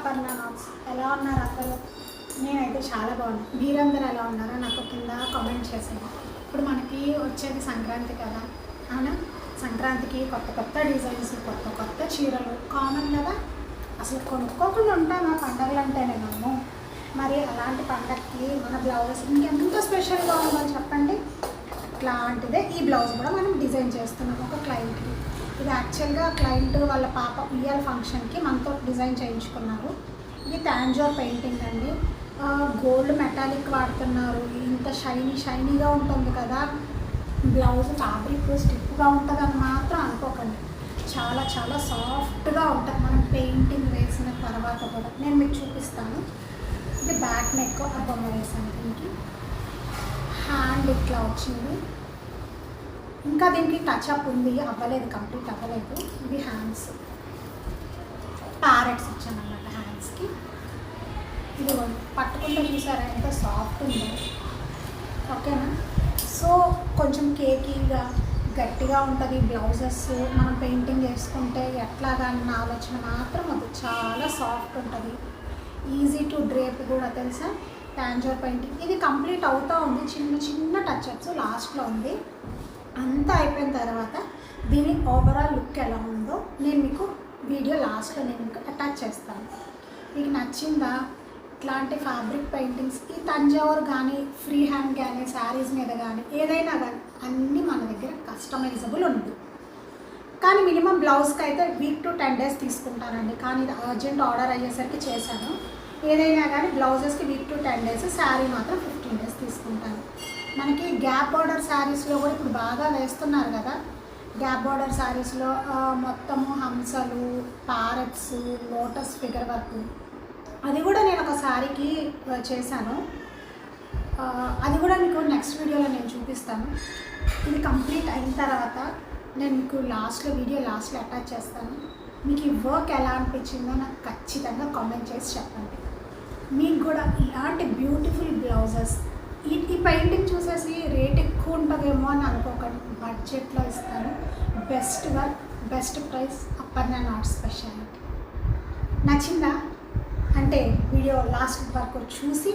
Aparna NATS. ఎలా ఉన్నారు అందరూ? నేనైతే చాలా బాగున్నాను. మీరందరూ ఎలా ఉన్నారో నాకు కింద కామెంట్ చేసేది. ఇప్పుడు మనకి వచ్చేది సంక్రాంతి కదా, అవునా? సంక్రాంతికి కొత్త కొత్త డిజైన్స్, కొత్త కొత్త చీరలు కామన్ కదా. అసలు కొనుక్కోకుండా ఉంటాను పండగలు అంటేనే మనము. మరి అలాంటి పండగకి మన బ్లౌజెస్ ఇంకెంత స్పెషల్గా ఉందని చెప్పండి. అట్లాంటిదే ఈ బ్లౌజ్ కూడా మనం డిజైన్ చేస్తున్నాం ఒక క్లయింట్కి. ఇది యాక్చువల్గా క్లయింట్ వాళ్ళ పాప ఇయర్ ఫంక్షన్కి మనతో డిజైన్ చేయించుకున్నారు. ఇది తాంజోర్ పెయింటింగ్ అండి. గోల్డ్ మెటాలిక్ వాడుతున్నారు. ఇంత షైనీగా ఉంటుంది కదా బ్లౌజ్. ఫ్యాబ్రిక్ స్టిఫ్గా ఉంటుందని మాత్రం అనుకోకండి. చాలా చాలా సాఫ్ట్గా ఉంటుంది మనం పెయింటింగ్ వేసిన తర్వాత కూడా. నేను మీకు చూపిస్తాను. ఇది బ్యాక్ నెక్ బొమ్మ వేసాను. దీనికి హ్యాండ్ ఇట్లా వచ్చింది. ఇంకా దీనికి టచ్అప్ ఉంది, అవ్వలేదు, కంప్లీట్ అవ్వలేదు. ఇది హ్యాండ్స్, ప్యారెట్స్ వచ్చానమాట హ్యాండ్స్కి. ఇది పట్టుకుంటే చూసారా ఎంత సాఫ్ట్ ఉందో. ఓకేనా? సో కొంచెం కేకీగా గట్టిగా ఉంటుంది బ్లౌజెస్. మనం పెయింటింగ్ వేసుకుంటే ఎట్లాగా అన్న ఆలోచన మాత్రం అది చాలా సాఫ్ట్ ఉంటుంది. ఈజీ టు డ్రేప్ కూడా తెలుసా. తాంజోర్ పెయింటింగ్ ఇది కంప్లీట్ అవుతూ ఉంది. చిన్న చిన్న టచ్అప్స్ లాస్ట్లో ఉంది. అంతా అయిపోయిన తర్వాత దీని ఓవరాల్ లుక్ ఎలా ఉందో నేను మీకు వీడియో లాస్ట్లో నేను మీకు అటాచ్ చేస్తాను. మీకు నచ్చిందా? ఇట్లాంటి ఫ్యాబ్రిక్ పెయింటింగ్స్ ఈ తంజావూర్ కానీ, ఫ్రీ హ్యాండ్ కానీ, శారీస్ మీద కానీ ఏదైనా కానీ అన్నీ మన దగ్గర కస్టమైజబుల్ ఉంది. కానీ మినిమం బ్లౌజ్కి అయితే వీక్ టు 10 days తీసుకుంటానండి. కానీ ఇది అర్జెంట్ ఆర్డర్ అయ్యేసరికి చేశాను. ఏదైనా కానీ బ్లౌజెస్కి వీక్ టు 10 days, శారీ మాత్రం 15 days తీసుకుంటాను. మనకి గ్యాప్ బార్డర్ శారీస్లో కూడా ఇప్పుడు బాగా వేస్తున్నారు కదా. గ్యాప్ బార్డర్ శారీస్లో మొత్తము హంసలు, ప్యారెట్స్, లోటస్ ఫిగర్ వర్క్, అది కూడా నేను ఒక శారీకి చేశాను. అది కూడా మీకు నెక్స్ట్ వీడియోలో నేను చూపిస్తాను. ఇది కంప్లీట్ అయిన తర్వాత నేను మీకు వీడియో లాస్ట్లో అటాచ్ చేస్తాను. మీకు ఈ వర్క్ ఎలా అనిపించిందో నాకు ఖచ్చితంగా కామెంట్ చేసి చెప్పండి. మీకు కూడా ఇలాంటి బ్యూటిఫుల్ బ్లౌజెస్ ఈ పెయింటింగ్ చూసేసి రేట్ ఎక్కువ ఉంటుందేమో అని అనుకోకండి. బడ్జెట్లో ఇస్తాను. Best work, best price, Aparna knots speciality. నచ్చిందా అంటే వీడియో లాస్ట్ వరకు చూసి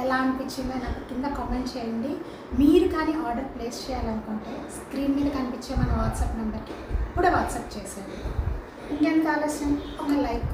ఎలా అనిపించిందో నాకు కింద కామెంట్ చేయండి. మీరు కానీ ఆర్డర్ ప్లేస్ చేయాలనుకుంటే స్క్రీన్ మీద కనిపించే మన వాట్సాప్ నెంబర్కి కూడా వాట్సాప్ చేసేయండి. ఇంకెంత ఆలస్యం, ఒక లైక్